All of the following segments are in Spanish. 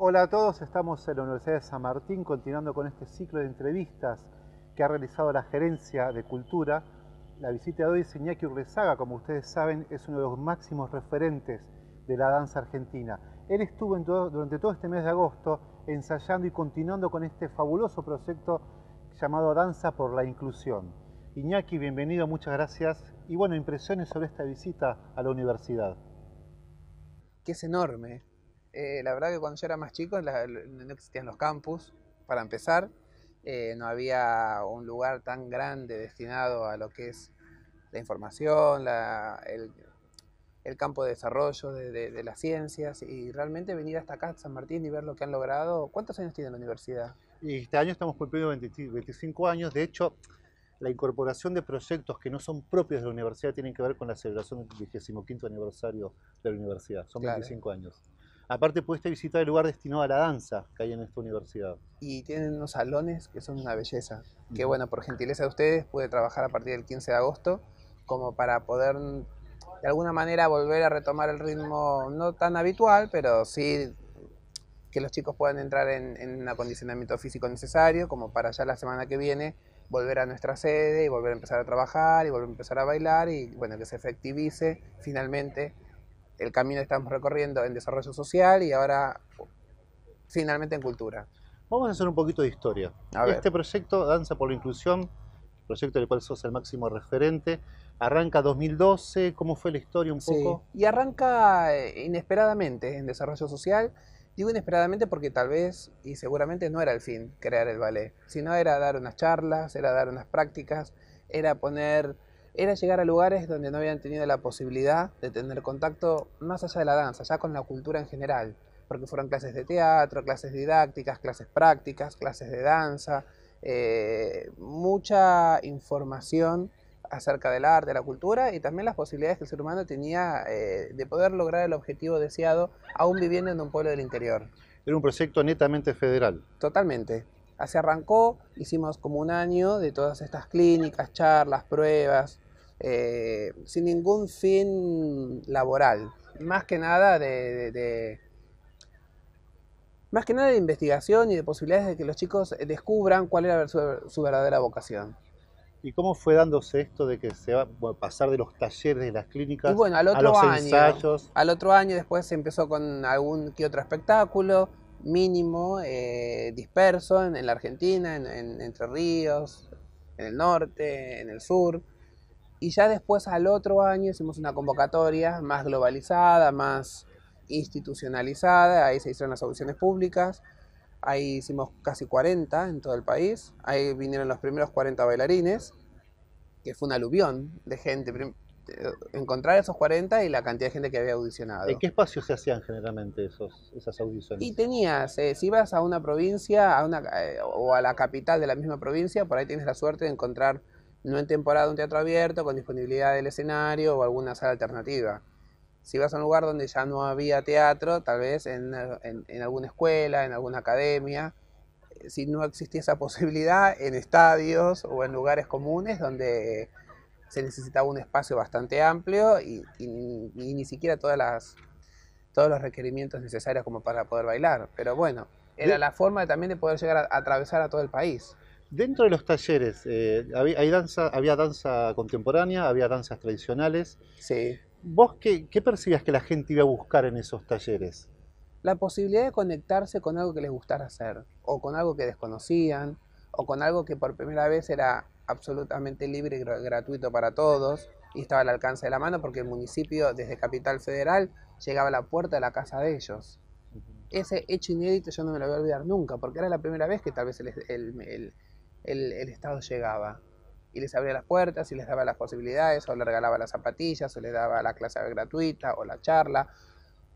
Hola a todos, estamos en la Universidad de San Martín continuando con este ciclo de entrevistas que ha realizado la Gerencia de Cultura. La visita de hoy es Iñaki Urrezaga, como ustedes saben, es uno de los máximos referentes de la danza argentina. Él estuvo durante todo este mes de agosto ensayando y continuando con este fabuloso proyecto llamado Danza por la Inclusión. Iñaki, bienvenido, muchas gracias. Y bueno, impresiones sobre esta visita a la universidad. Que es enorme. La verdad que cuando yo era más chico no existían los campus, para empezar. No había un lugar tan grande destinado a lo que es la información, el campo de desarrollo de las ciencias, y realmente venir hasta acá, San Martín, y ver lo que han logrado. ¿Cuántos años tiene la universidad? Y este año estamos cumpliendo 25 años. De hecho, la incorporación de proyectos que no son propios de la universidad tienen que ver con la celebración del 25º aniversario de la universidad. Son Claro. 25 años. Aparte, pudiste visitar el lugar destinado a la danza que hay en esta universidad. Y tienen unos salones que son una belleza. Que bueno, por gentileza de ustedes, pude trabajar a partir del 15 de agosto como para poder de alguna manera volver a retomar el ritmo no tan habitual, pero sí que los chicos puedan entrar en un acondicionamiento físico necesario, como para ya la semana que viene volver a nuestra sede y volver a empezar a trabajar y volver a empezar a bailar y bueno, que se efectivice finalmente el camino que estamos recorriendo en desarrollo social y ahora finalmente en cultura. Vamos a hacer un poquito de historia. A ver. Este proyecto, Danza por la Inclusión, proyecto del cual sos el máximo referente, arranca 2012. ¿Cómo fue la historia un Sí, poco? y arranca inesperadamente en desarrollo social. Digo inesperadamente porque tal vez y seguramente no era el fin crear el ballet, sino era dar unas charlas, era dar unas prácticas, era llegar a lugares donde no habían tenido la posibilidad de tener contacto más allá de la danza, ya con la cultura en general, porque fueron clases de teatro, clases didácticas, clases prácticas, clases de danza, mucha información acerca del arte, de la cultura y también las posibilidades que el ser humano tenía de poder lograr el objetivo deseado aún viviendo en un pueblo del interior. Era un proyecto netamente federal. Totalmente. Así arrancó, hicimos como un año de todas estas clínicas, charlas, pruebas, sin ningún fin laboral, más que nada más que nada de investigación y de posibilidades de que los chicos descubran cuál era su verdadera vocación. ¿Y cómo fue dándose esto de que se va a pasar de los talleres, de las Y clínicas, bueno, a los ensayos? al otro año después se empezó con algún que otro espectáculo mínimo, disperso en la Argentina, Entre Ríos, en el norte, en el sur. Y ya después al otro año hicimos una convocatoria más globalizada, más institucionalizada, ahí se hicieron las audiciones públicas, ahí hicimos casi 40 en todo el país, ahí vinieron los primeros 40 bailarines, que fue un aluvión de gente, encontrar esos 40 y la cantidad de gente que había ¿En audicionado. qué espacios se hacían generalmente esas Y audiciones? tenías, si ibas a una provincia o a la capital de la misma provincia, por ahí tienes la suerte de encontrar, no en temporada, un teatro abierto con disponibilidad del escenario o alguna sala alternativa. Si vas a un lugar donde ya no había teatro, tal vez en alguna escuela, en alguna academia, si no existía esa posibilidad, en estadios o en lugares comunes donde se necesitaba un espacio bastante amplio y ni siquiera todos los requerimientos necesarios como para poder bailar. Pero bueno, era De- la forma también de poder llegar a atravesar a todo el país. Dentro de los talleres, había danza contemporánea, había danzas tradicionales. Sí. ¿Vos qué percibías que la gente iba a buscar en esos talleres? La posibilidad de conectarse con algo que les gustara hacer, o con algo que desconocían, o con algo que por primera vez era absolutamente libre y gratuito para todos, y estaba al alcance de la mano porque el municipio desde Capital Federal llegaba a la puerta de la casa de ellos. Ese hecho inédito yo no me lo voy a olvidar nunca, porque era la primera vez que tal vez el Estado llegaba y les abría las puertas y les daba las posibilidades, o les regalaba las zapatillas, o les daba la clase gratuita, o la charla,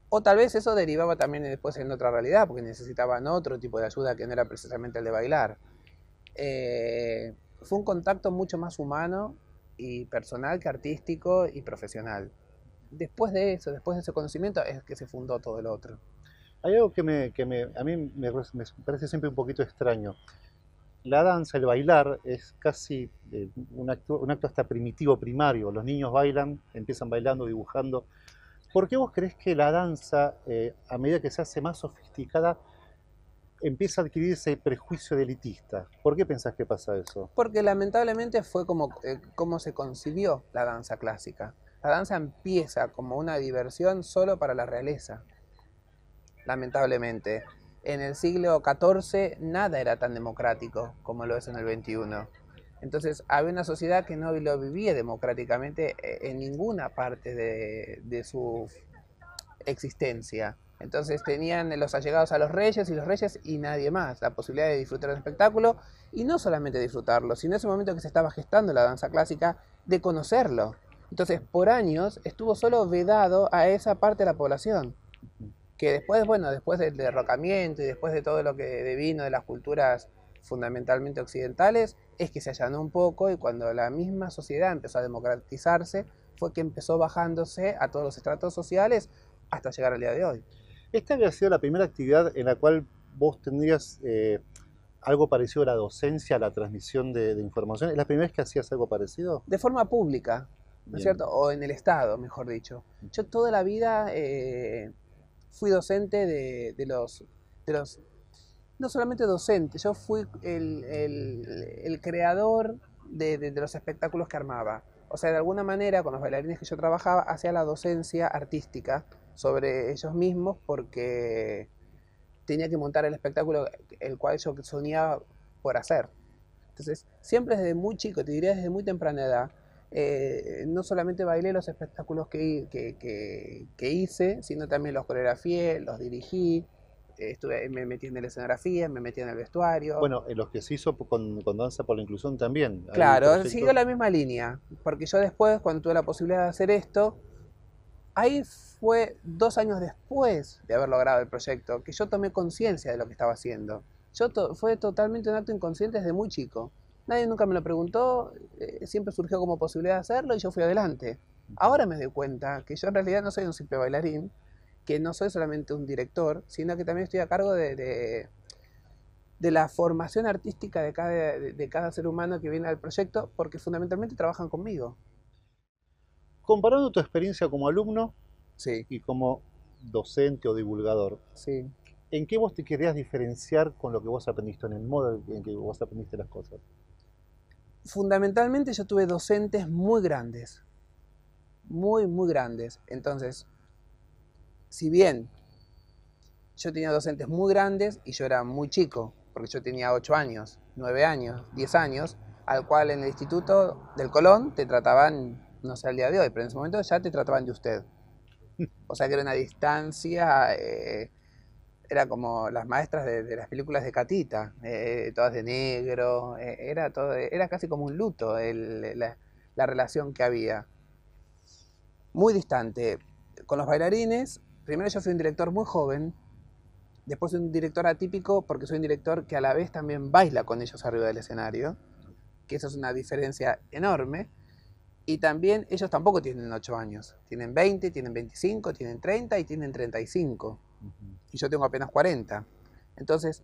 o tal vez eso derivaba también después en otra realidad, porque necesitaban otro tipo de ayuda que no era precisamente el de bailar. Fue un contacto mucho más humano y personal que artístico y profesional. Después de eso, después de ese conocimiento, es que se fundó todo el otro. Hay algo a mí me parece siempre un poquito extraño. La danza, el bailar, es casi un acto hasta primitivo, primario. Los niños bailan, empiezan bailando, dibujando. ¿Por qué vos crees que la danza, a medida que se hace más sofisticada, empieza a adquirir ese prejuicio de elitista. ¿Por qué pensás que pasa eso? Porque lamentablemente fue como se concibió la danza clásica. La danza empieza como una diversión solo para la realeza, lamentablemente. En el siglo XIV nada era tan democrático como lo es en el XXI. Entonces había una sociedad que no lo vivía democráticamente en ninguna parte de su existencia. Entonces tenían los allegados a los reyes y nadie más la posibilidad de disfrutar del espectáculo, y no solamente disfrutarlo, sino ese momento que se estaba gestando la danza clásica, de conocerlo. Entonces por años estuvo solo vedado a esa parte de la población, que después, bueno, después del derrocamiento y después de todo lo que devino de las culturas fundamentalmente occidentales, es que se allanó un poco, y cuando la misma sociedad empezó a democratizarse, fue que empezó bajándose a todos los estratos sociales hasta llegar al día de hoy. Esta había sido la primera actividad en la cual vos tendrías algo parecido a la docencia, a la transmisión de información. ¿Es la primera vez que hacías algo parecido? De forma pública, ¿no es Bien. cierto? O en el Estado, mejor dicho. Yo toda la vida fui docente de los, no solamente docente, yo fui el creador de los espectáculos que armaba. O sea, de alguna manera, con los bailarines que yo trabajaba, hacía la docencia artística sobre ellos mismos, porque tenía que montar el espectáculo el cual yo soñaba por hacer. Entonces, siempre desde muy chico, te diría desde muy temprana edad, no solamente bailé los espectáculos que hice, sino también los coreografié, los dirigí, me metí en la escenografía, me metí en el vestuario. Bueno, en los que se hizo con Danza por la Inclusión también. Hay Claro, siguió proyectos. la misma línea, porque yo después, cuando tuve la posibilidad de hacer esto, ahí fue 2 años después de haber logrado el proyecto que yo tomé conciencia de lo que estaba haciendo. Fue totalmente un acto inconsciente desde muy chico. Nadie nunca me lo preguntó, siempre surgió como posibilidad de hacerlo y yo fui adelante. Ahora me doy cuenta que yo en realidad no soy un simple bailarín, que no soy solamente un director, sino que también estoy a cargo de la formación artística de cada ser humano que viene al proyecto, porque fundamentalmente trabajan conmigo. Comparando tu experiencia como alumno Sí, y como docente o divulgador, sí. ¿en qué vos te querías diferenciar con lo que vos aprendiste, en el modo en que vos aprendiste las cosas? Fundamentalmente yo tuve docentes muy grandes, muy, muy grandes. Entonces, si bien yo tenía docentes muy grandes y yo era muy chico, porque yo tenía 8 años, 9 años, 10 años, al cual en el Instituto del Colón te trataban, no sé al día de hoy, pero en ese momento ya te trataban de usted. O sea que era una distancia, era como las maestras de las películas de Catita, todas de negro, era casi como un luto la relación que había. Muy distante. Con los bailarines, primero yo fui un director muy joven, después soy un director atípico porque soy un director que a la vez también baila con ellos arriba del escenario, que eso es una diferencia enorme. Y también ellos tampoco tienen 8 años, tienen 20, tienen 25, tienen 30 y tienen 35. Y yo tengo apenas 40. Entonces,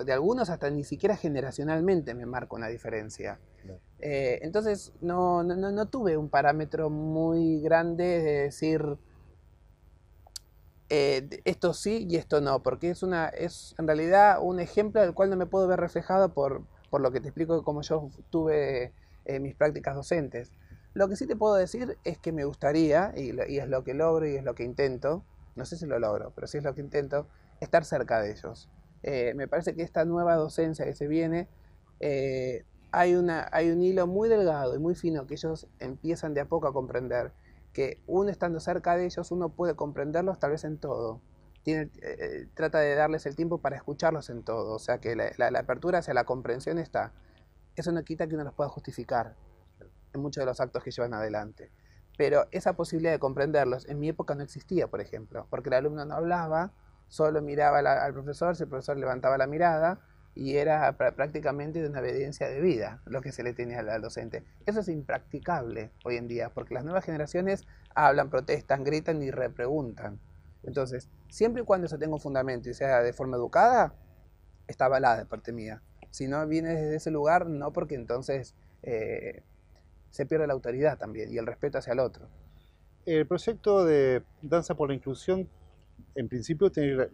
de algunos hasta ni siquiera generacionalmente me marca una diferencia. Claro. Entonces, no tuve un parámetro muy grande de decir esto sí y esto no, porque es en realidad un ejemplo del cual no me puedo ver reflejado por lo que te explico de cómo yo tuve mis prácticas docentes. Lo que sí te puedo decir es que me gustaría, y es lo que logro y es lo que intento, no sé si lo logro, pero sí es lo que intento, estar cerca de ellos. Me parece que esta nueva docencia que se viene, hay un hilo muy delgado y muy fino que ellos empiezan de a poco a comprender, que uno estando cerca de ellos, uno puede comprenderlos tal vez en todo. Trata de darles el tiempo para escucharlos en todo, o sea que la apertura hacia la comprensión está. Eso no quita que uno los pueda justificar en muchos de los actos que llevan adelante. Pero esa posibilidad de comprenderlos en mi época no existía, por ejemplo, porque el alumno no hablaba, solo miraba al profesor, si el profesor levantaba la mirada, y era prácticamente de una obediencia de vida lo que se le tenía al docente. Eso es impracticable hoy en día, porque las nuevas generaciones hablan, protestan, gritan y repreguntan. Entonces, siempre y cuando eso tenga un fundamento y sea de forma educada, está avalada de parte mía. Si no viene desde ese lugar, no, porque entonces se pierde la autoridad también y el respeto hacia el otro. El proyecto de Danza por la Inclusión en principio tener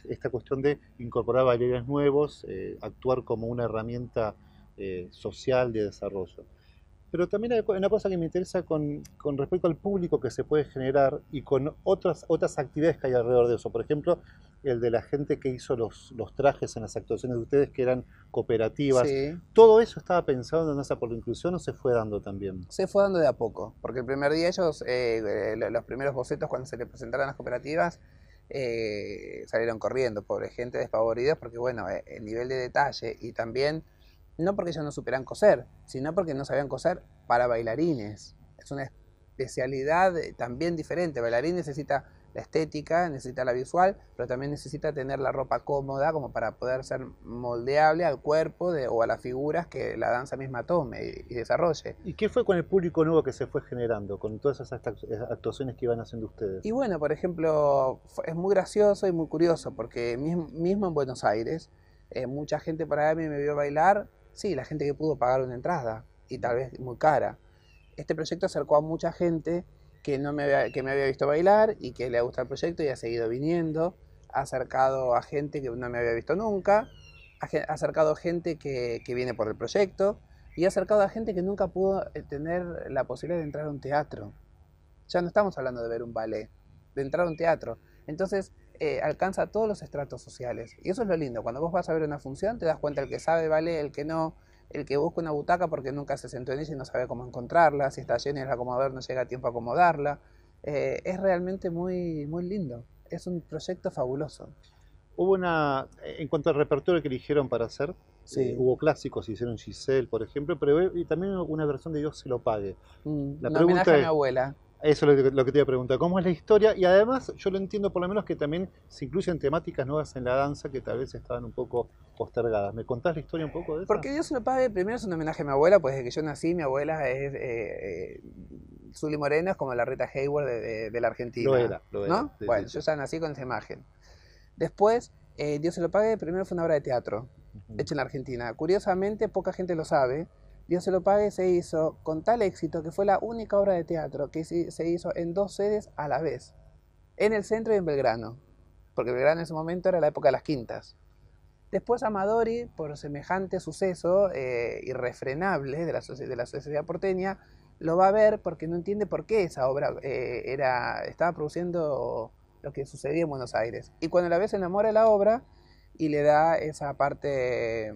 esta cuestión de incorporar bailarines nuevos, actuar como una herramienta social de desarrollo. Pero también hay una cosa que me interesa con respecto al público que se puede generar y con otras actividades que hay alrededor de eso. Por ejemplo, el de la gente que hizo los trajes en las actuaciones de ustedes, que eran cooperativas. Sí, ¿Todo eso estaba pensado en Danza por la Inclusión o se fue dando también? se fue dando de a poco, porque el primer día ellos, los primeros bocetos cuando se les presentaron las cooperativas, salieron corriendo, pobre gente, despavoridos, porque bueno, el nivel de detalle y también, no porque ellos no supieran coser, sino porque no sabían coser para bailarines. Es una especialidad también diferente. El bailarín necesita la estética, necesita la visual, pero también necesita tener la ropa cómoda como para poder ser moldeable al cuerpo o a las figuras que la danza misma tome y desarrolle. ¿Y qué fue con el público nuevo que se fue generando, con todas esas actuaciones que iban haciendo ustedes? Y bueno, por ejemplo, es muy gracioso y muy curioso, porque mismo en Buenos Aires, mucha gente para mí me vio bailar, sí, la gente que pudo pagar una entrada, y tal vez muy cara. Este proyecto acercó a mucha gente que me había visto bailar y que le gusta el proyecto y ha seguido viniendo, ha acercado a gente que no me había visto nunca, ha acercado gente que viene por el proyecto, y ha acercado a gente que nunca pudo tener la posibilidad de entrar a un teatro. Ya no estamos hablando de ver un ballet, de entrar a un teatro. Entonces alcanza todos los estratos sociales. Y eso es lo lindo. Cuando vos vas a ver una función, te das cuenta el que sabe ballet, el que no, el que busca una butaca porque nunca se sentó en ella y no sabe cómo encontrarla, si está llena y el acomodador no llega a tiempo a acomodarla. Es realmente muy, muy lindo. Es un proyecto fabuloso. En cuanto al repertorio que eligieron para hacer, Sí. hubo clásicos, hicieron Giselle, por ejemplo, pero y también una versión de Dios se lo pague. La Un homenaje pregunta a mi es, abuela. eso es lo que te iba a preguntar, ¿cómo es la historia? Y además, yo lo entiendo por lo menos que también se incluyen temáticas nuevas en la danza que tal vez estaban un poco postergadas. ¿Me contás la historia un poco de esa? Porque Dios se lo pague, primero es un homenaje a mi abuela, pues desde que yo nací, mi abuela es Zully Moreno, es como la Rita Hayworth de la Argentina, Lo era, ¿no? sí, sí, Bueno, sí. yo ya nací con esa imagen. Después, Dios se lo pague, primero fue una obra de teatro, Ujú. hecha en la Argentina. Curiosamente, poca gente lo sabe. Dios se lo pague se hizo con tal éxito que fue la única obra de teatro que se hizo en dos sedes a la vez, en el centro y en Belgrano, porque Belgrano en ese momento era la época de las quintas. Después Amadori, por semejante suceso irrefrenable de la sociedad porteña, lo va a ver porque no entiende por qué esa obra estaba produciendo lo que sucedía en Buenos Aires. Y cuando la ve se enamora de la obra y le da esa parte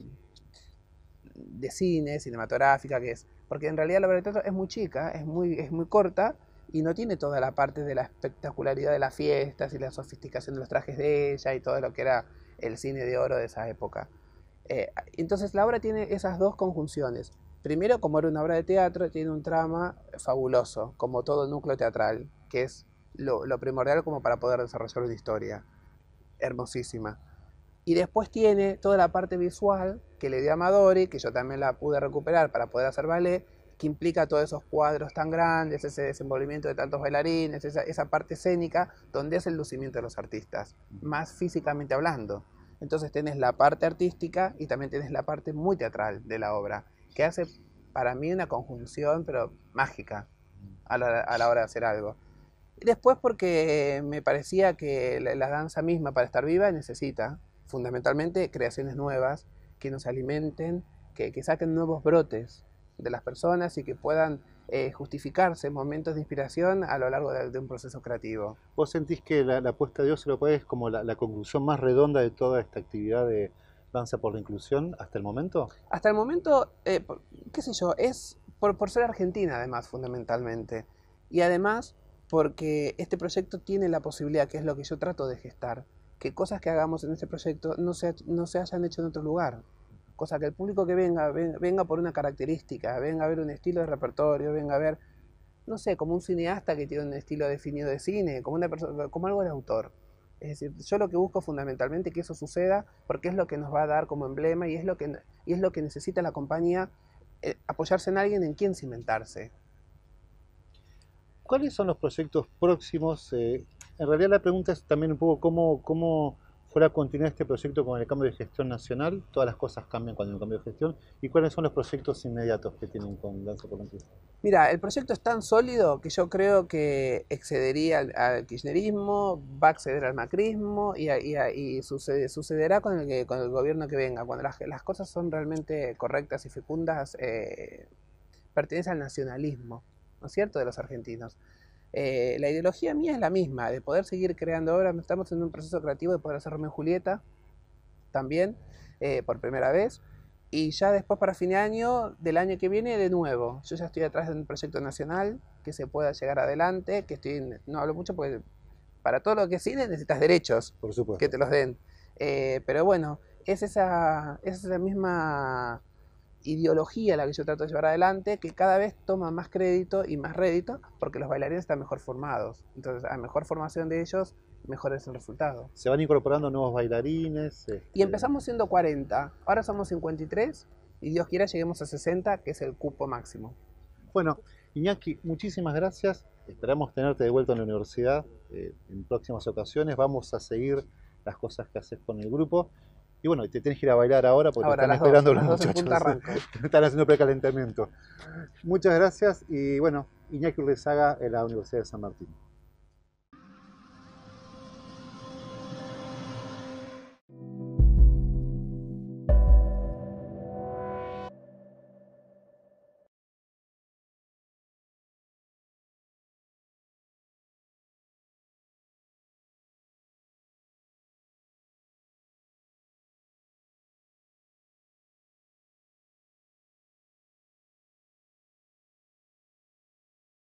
de cine, cinematográfica, que es... Porque en realidad la obra de teatro es muy chica, es muy corta, y no tiene toda la parte de la espectacularidad de las fiestas y la sofisticación de los trajes de ella y todo lo que era el cine de oro de esa época. Entonces la obra tiene esas dos conjunciones. Primero, como era una obra de teatro, tiene un trama fabuloso, como todo núcleo teatral, que es lo primordial como para poder desarrollar una historia hermosísima. Y después tiene toda la parte visual que le dio Amadori, que yo también la pude recuperar para poder hacer ballet, que implica todos esos cuadros tan grandes, ese desenvolvimiento de tantos bailarines, esa parte escénica, donde es el lucimiento de los artistas, más físicamente hablando. Entonces tenés la parte artística y también tenés la parte muy teatral de la obra, que hace para mí una conjunción, pero mágica, a la hora de hacer algo. Y después porque me parecía que la danza misma para estar viva necesita fundamentalmente creaciones nuevas que nos alimenten, que saquen nuevos brotes de las personas y que puedan justificarse momentos de inspiración a lo largo de un proceso creativo. ¿Vos sentís que la apuesta de Dios se lo pague es como la conclusión más redonda de toda esta actividad de Danza por la Inclusión hasta el momento? Hasta el momento, qué sé yo, es por ser argentina además fundamentalmente. Y además porque este proyecto tiene la posibilidad, que es lo que yo trato de gestar, que cosas que hagamos en este proyecto no se hayan hecho en otro lugar. Cosa que el público que venga por una característica, venga a ver un estilo de repertorio, venga a ver, no sé, como un cineasta que tiene un estilo definido de cine, como, una persona, como algo de autor. Es decir, yo lo que busco fundamentalmente es que eso suceda porque es lo que nos va a dar como emblema y es lo que necesita la compañía, apoyarse en alguien en quien cimentarse. ¿Cuáles son los proyectos próximos? En realidad la pregunta es también un poco cómo fue la continuidad de este proyecto con el cambio de gestión nacional. Todas las cosas cambian cuando hay un cambio de gestión. ¿Y cuáles son los proyectos inmediatos que tienen con Danza por la Inclusión? Mira, el proyecto es tan sólido que yo creo que excedería al kirchnerismo, va a acceder al macrismo y sucederá con el gobierno que venga. Cuando las cosas son realmente correctas y fecundas, pertenece al nacionalismo, ¿no es cierto?, de los argentinos. La ideología mía es la misma, de poder seguir creando obras. Estamos en un proceso creativo de poder hacer Romeo y Julieta también, por primera vez. Y ya después para fin de año, del año que viene, de nuevo. Yo ya estoy atrás de un proyecto nacional que se pueda llegar adelante, no hablo mucho porque para todo lo que es cine necesitas derechos, Por supuesto, que te los den. Pero bueno, es esa misma ideología la que yo trato de llevar adelante, que cada vez toma más crédito y más rédito, porque los bailarines están mejor formados. Entonces, a mejor formación de ellos, mejor es el resultado. se van incorporando nuevos bailarines. Y empezamos siendo 40, ahora somos 53 y Dios quiera lleguemos a 60, que es el cupo máximo. Bueno, Iñaki, muchísimas gracias. Esperamos tenerte de vuelta en la universidad en próximas ocasiones. Vamos a seguir las cosas que haces con el grupo. Y bueno, te tienes que ir a bailar ahora porque Ahora, te están esperando los muchachos. Están haciendo precalentamiento. Muchas gracias y bueno, Iñaki Urrezaga en la Universidad de San Martín.